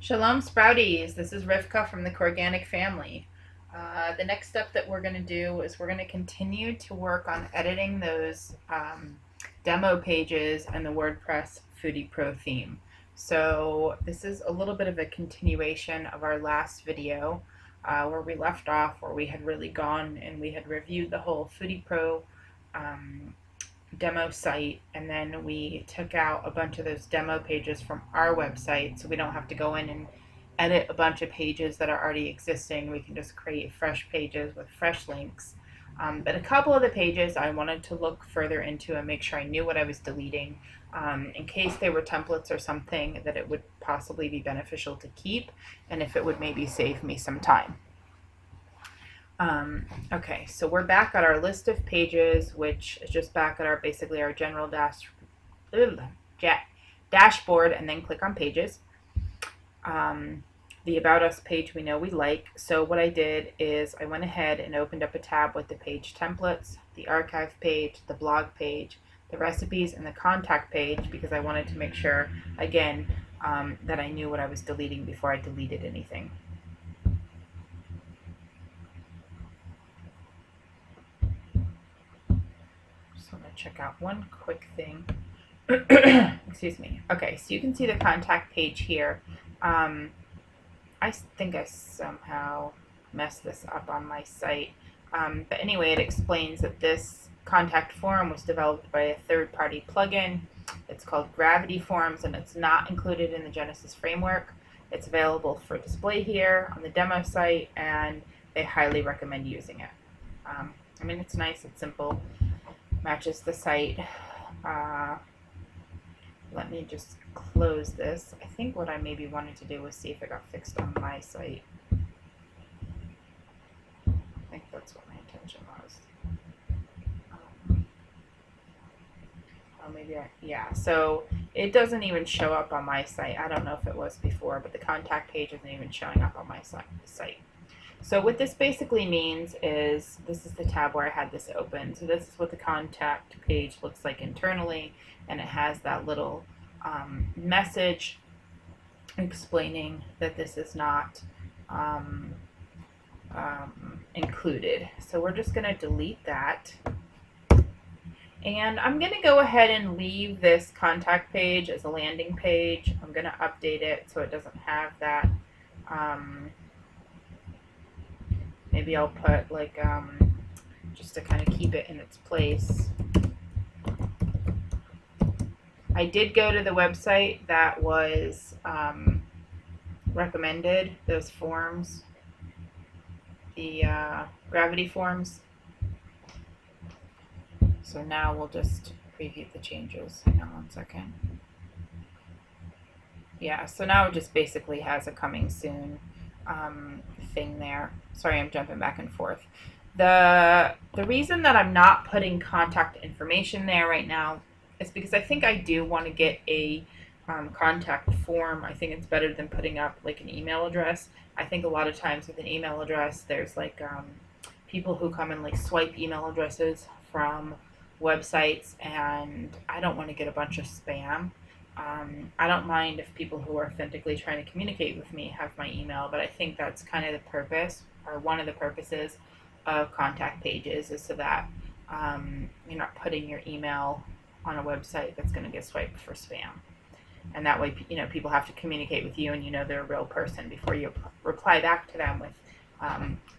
Shalom Sprouties, this is Rivkah from the Korganic Family. The next step that we're going to do is we're going to continue to work on editing those demo pages and the WordPress Foodie Pro theme. So this is a little bit of a continuation of our last video where we left off, where we had really gone and we had reviewed the whole Foodie Pro demo site, and then we took out a bunch of those demo pages from our website so we don't have to go in and edit a bunch of pages that are already existing. We can just create fresh pages with fresh links. But a couple of the pages I wanted to look further into and make sure I knew what I was deleting in case they were templates or something that it would possibly be beneficial to keep, and if it would maybe save me some time. Okay, so we're back at our list of pages, which is just back at our basically our general dashboard, and then click on pages. The About Us page we know we like, so what I did is I went ahead and opened up a tab with the page templates, the archive page, the blog page, the recipes, and the contact page, because I wanted to make sure, again, that I knew what I was deleting before I deleted anything. Just want to check out one quick thing. Excuse me. Okay, so you can see the contact page here. I think I somehow messed this up on my site. But anyway, it explains that this contact form was developed by a third-party plugin. It's called Gravity Forms, and it's not included in the Genesis framework. It's available for display here on the demo site, and they highly recommend using it. I mean, it's nice, it's simple, matches the site. Let me just close this. I think what I maybe wanted to do was see if it got fixed on my site. I think that's what my intention was. Maybe yeah, so it doesn't even show up on my site. I don't know if it was before, but the contact page isn't even showing up on my site. So what this basically means is, this is the tab where I had this open. So this is what the contact page looks like internally, and it has that little message explaining that this is not included. So we're just going to delete that. And I'm going to go ahead and leave this contact page as a landing page. I'm going to update it so it doesn't have that. Maybe I'll put like, just to kind of keep it in its place. I did go to the website that was recommended, those forms, the Gravity Forms. So now we'll just preview the changes. Hang on one second. Yeah, so now it just basically has a coming soon thing there. Sorry, I'm jumping back and forth. The reason that I'm not putting contact information there right now is because I think I do want to get a contact form. I think it's better than putting up like an email address. I think a lot of times with an email address, there's like people who come and like swipe email addresses from websites, and I don't want to get a bunch of spam. I don't mind if people who are authentically trying to communicate with me have my email, but I think that's kind of the purpose, or one of the purposes of contact pages, is so that you're not putting your email on a website that's going to get swiped for spam. And that way, you know, people have to communicate with you, and you know they're a real person before you reply back to them with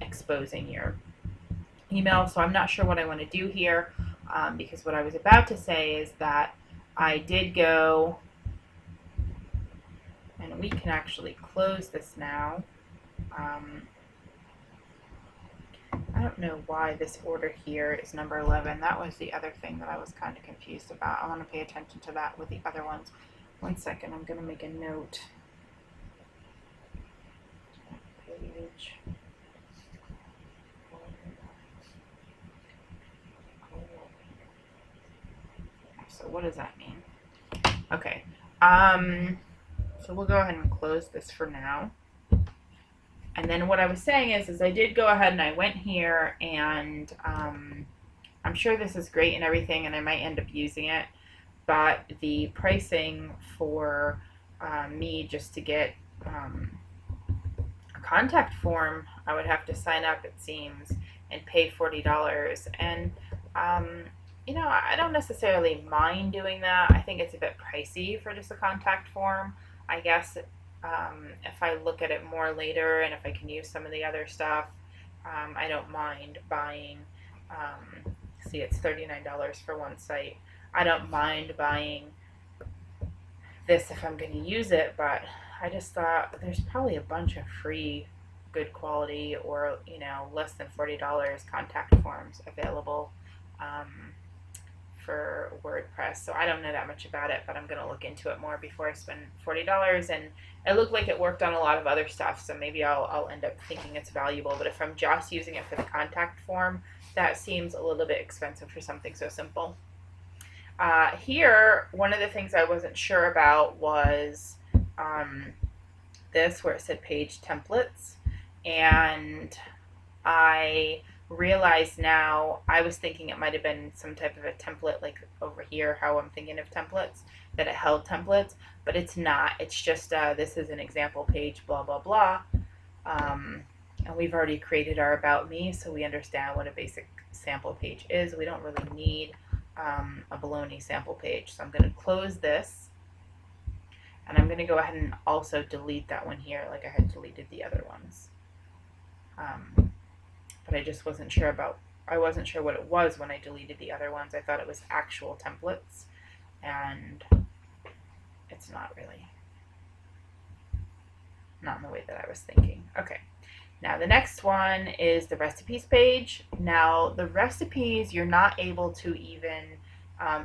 exposing your email. So I'm not sure what I want to do here, because what I was about to say is that I did go, and we can actually close this now. I don't know why this order here is number 11. That was the other thing that I was kind of confused about. I want to pay attention to that with the other ones. One second, I'm going to make a note. Page. So what does that mean? Okay. So we'll go ahead and close this for now. And then what I was saying is I did go ahead and I went here, and I'm sure this is great and everything, and I might end up using it, but the pricing for me just to get a contact form, I would have to sign up, it seems, and pay $40. And, you know, I don't necessarily mind doing that. I think it's a bit pricey for just a contact form. I guess if I look at it more later and if I can use some of the other stuff, I don't mind buying. See, it's $39 for one site. I don't mind buying this if I'm going to use it, but I just thought there's probably a bunch of free, good quality, or you know, less than $40 contact forms available for WordPress. So I don't know that much about it, but I'm going to look into it more before I spend $40. And it looked like it worked on a lot of other stuff, so maybe I'll end up thinking it's valuable. But if I'm just using it for the contact form, that seems a little bit expensive for something so simple. Here, one of the things I wasn't sure about was this, where it said page templates, and I realized now, I was thinking it might have been some type of a template, like over here, how I'm thinking of templates, that it held templates, but it's not. It's just, this is an example page, blah, blah, blah. And we've already created our About Me, so we understand what a basic sample page is. We don't really need a baloney sample page. So I'm going to close this, and I'm going to go ahead and also delete that one here, like I had deleted the other ones. But I just wasn't sure I wasn't sure what it was when I deleted the other ones. I thought it was actual templates, and it's not really. Not in the way that I was thinking. Okay. Now the next one is the recipes page. Now the recipes, you're not able to even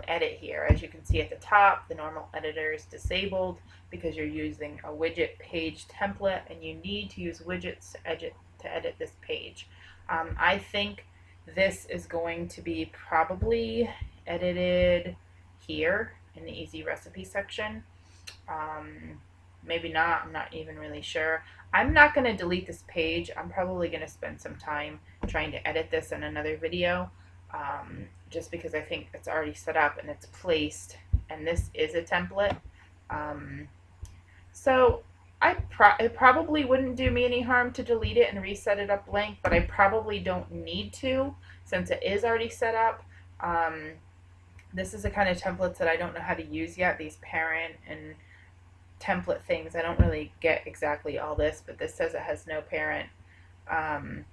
edit here. As you can see at the top, the normal editor is disabled because you're using a widget page template, and you need to use widgets to edit this page. I think this is going to be probably edited here in the easy recipe section. Maybe not, I'm not even really sure. I'm not going to delete this page. I'm probably going to spend some time trying to edit this in another video, just because I think it's already set up and it's placed, and this is a template. So it probably wouldn't do me any harm to delete it and reset it up blank, but I probably don't need to since it is already set up. This is the kind of templates that I don't know how to use yet, these parent and template things. I don't really get exactly all this, but this says it has no parent, and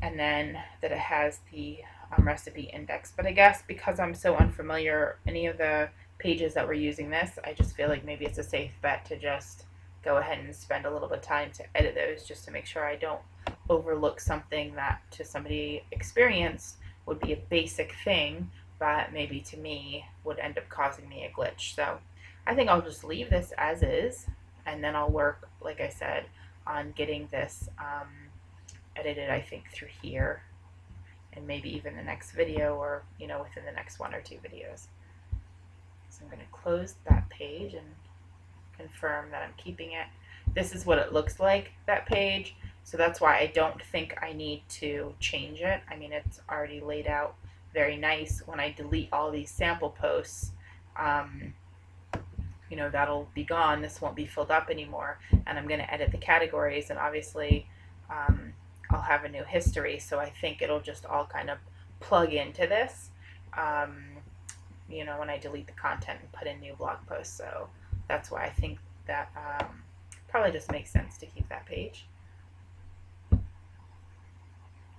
then that it has the recipe index. But I guess because I'm so unfamiliar, any of the pages that we're using this, I just feel like maybe it's a safe bet to just go ahead and spend a little bit of time to edit those, just to make sure I don't overlook something that to somebody experienced would be a basic thing, but maybe to me would end up causing me a glitch. So I think I'll just leave this as is, and then I'll work, like I said, on getting this edited, I think, through here, and maybe even the next video, or, you know, within the next 1 or 2 videos. So I'm going to close that page and confirm that I'm keeping it. This is what it looks like, that page, so that's why I don't think I need to change it. I mean, it's already laid out very nice. When I delete all these sample posts, you know, that'll be gone. This won't be filled up anymore, and I'm going to edit the categories, and obviously I'll have a new history, so I think it'll just all kind of plug into this, you know, when I delete the content and put in new blog posts. So that's why I think that probably just makes sense to keep that page.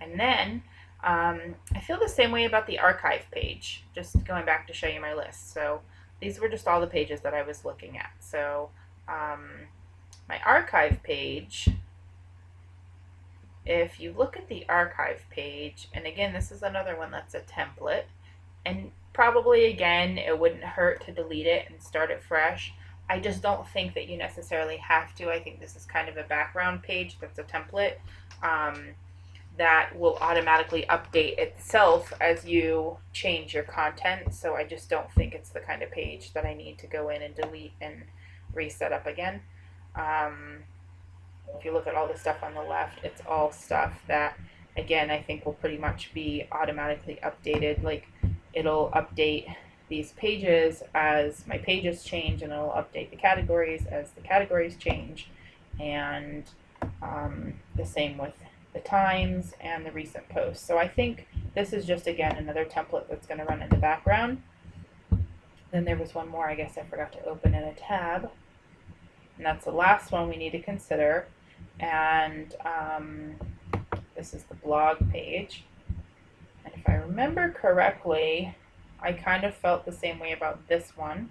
And then I feel the same way about the archive page, just going back to show you my list. So these were just all the pages that I was looking at. So my archive page, if you look at the archive page, and again, this is another one that's a template, and probably again, it wouldn't hurt to delete it and start it fresh. I just don't think that you necessarily have to. I think this is kind of a background page that's a template that will automatically update itself as you change your content. So I just don't think it's the kind of page that I need to go in and delete and reset up again. If you look at all the stuff on the left, it's all stuff that, again, I think will pretty much be automatically updated. Like, it'll update these pages as my pages change, and it'll update the categories as the categories change, and the same with the times and the recent posts. So I think this is just, again, another template that's going to run in the background. Then there was one more I guess I forgot to open in a tab, and that's the last one we need to consider. And this is the blog page. And if I remember correctly, I kind of felt the same way about this one.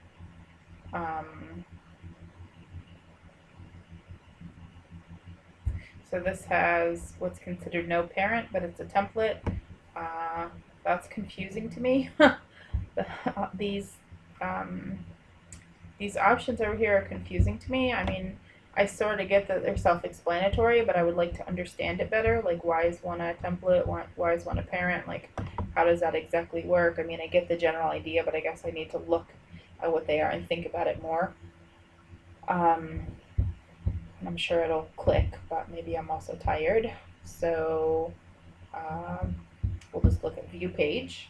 So this has what's considered no parent, but it's a template. That's confusing to me. These options over here are confusing to me. I mean, I sort of get that they're self-explanatory, but I would like to understand it better. Like, why is one a template? Why is one a parent? Like, how does that exactly work? I mean, I get the general idea, but I guess I need to look at what they are and think about it more. I'm sure it'll click, but maybe I'm also tired. So we'll just look at view page.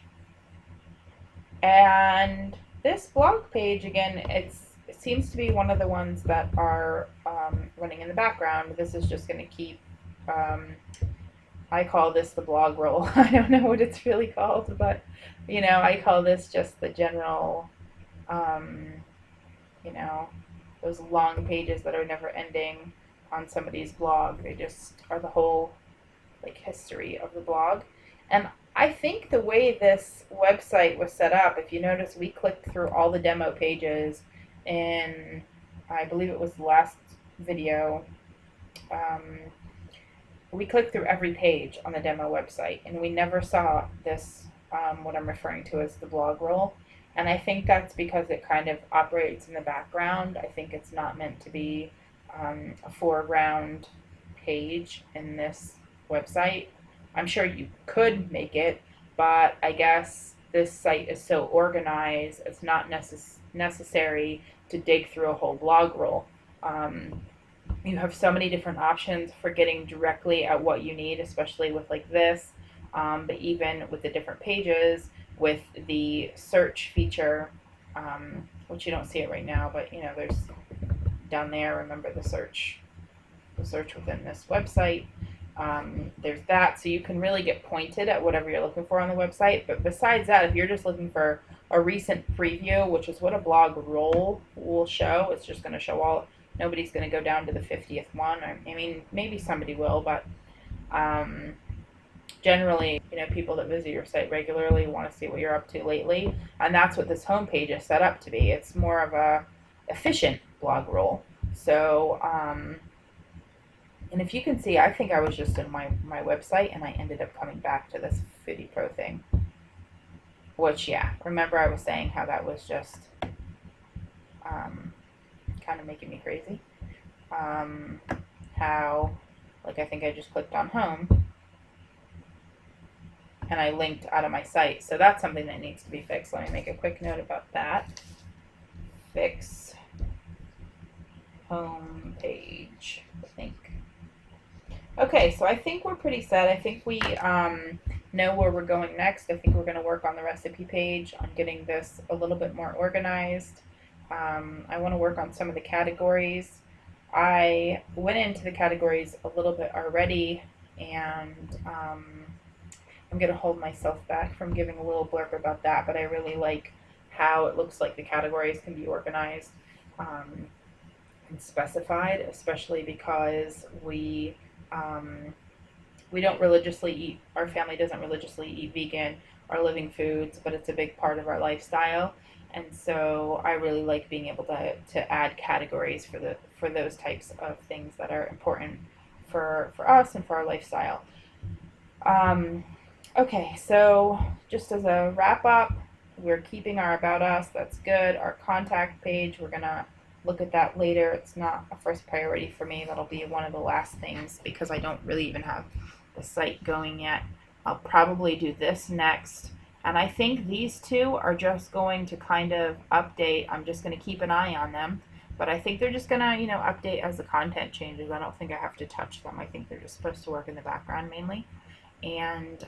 And this blog page, again, it seems to be one of the ones that are running in the background. This is just going to keep, I call this the blog roll. I don't know what it's really called, but, you know, I call this just the general, you know, those long pages that are never ending on somebody's blog. They just are the whole, like, history of the blog. And I think the way this website was set up, if you notice, we clicked through all the demo pages in, I believe it was the last video. We clicked through every page on the demo website, and we never saw this, what I'm referring to as the blog roll. And I think that's because it kind of operates in the background. I think it's not meant to be a foreground page in this website. I'm sure you could make it, but I guess this site is so organized, it's not necessary to dig through a whole blog roll. You have so many different options for getting directly at what you need, especially with like this, but even with the different pages, with the search feature, which you don't see it right now, but you know, there's down there, remember the search within this website. There's that, so you can really get pointed at whatever you're looking for on the website. But besides that, if you're just looking for a recent preview, which is what a blog roll will show, it's just going to show all, nobody's going to go down to the 50th one. I mean, maybe somebody will, but generally, you know, people that visit your site regularly want to see what you're up to lately, and that's what this homepage is set up to be. It's more of a efficient blog roll. So, and if you can see, I think I was just in my website, and I ended up coming back to this Foodie Pro thing. Which, yeah, remember I was saying how that was just kind of making me crazy. How, like, I think I just clicked on home, and I linked out of my site. So that's something that needs to be fixed. Let me make a quick note about that. Fix home page, I think. Okay, so I think we're pretty set. I think we know where we're going next. I think we're going to work on the recipe page, on getting this a little bit more organized. I want to work on some of the categories. I went into the categories a little bit already, and I'm going to hold myself back from giving a little blurb about that, but I really like how it looks like the categories can be organized and specified, especially because we don't religiously eat, our family doesn't religiously eat vegan or living foods, but it's a big part of our lifestyle. And so I really like being able to add categories for those types of things that are important for us and for our lifestyle. Okay, so just as a wrap up, we're keeping our About Us, that's good. Our contact page, we're gonna look at that later. It's not a first priority for me. That'll be one of the last things because I don't really even have the site going yet. I'll probably do this next. And I think these two are just going to kind of update. I'm just going to keep an eye on them. But I think they're just going to, you know, update as the content changes. I don't think I have to touch them. I think they're just supposed to work in the background mainly. And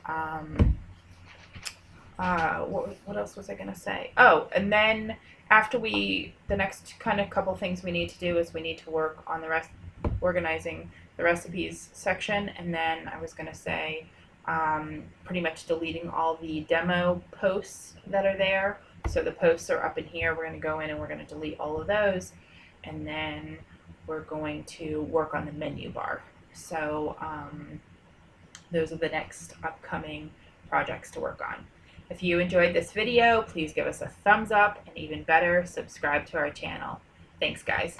What else was I going to say? Oh, and then after the next kind of couple things we need to do is we need to work on organizing the recipes section, and then I was going to say pretty much deleting all the demo posts that are there. So the posts are up in here. We're going to go in and we're going to delete all of those, and then we're going to work on the menu bar. So those are the next upcoming projects to work on. If you enjoyed this video, please give us a thumbs up, and even better, subscribe to our channel. Thanks, guys.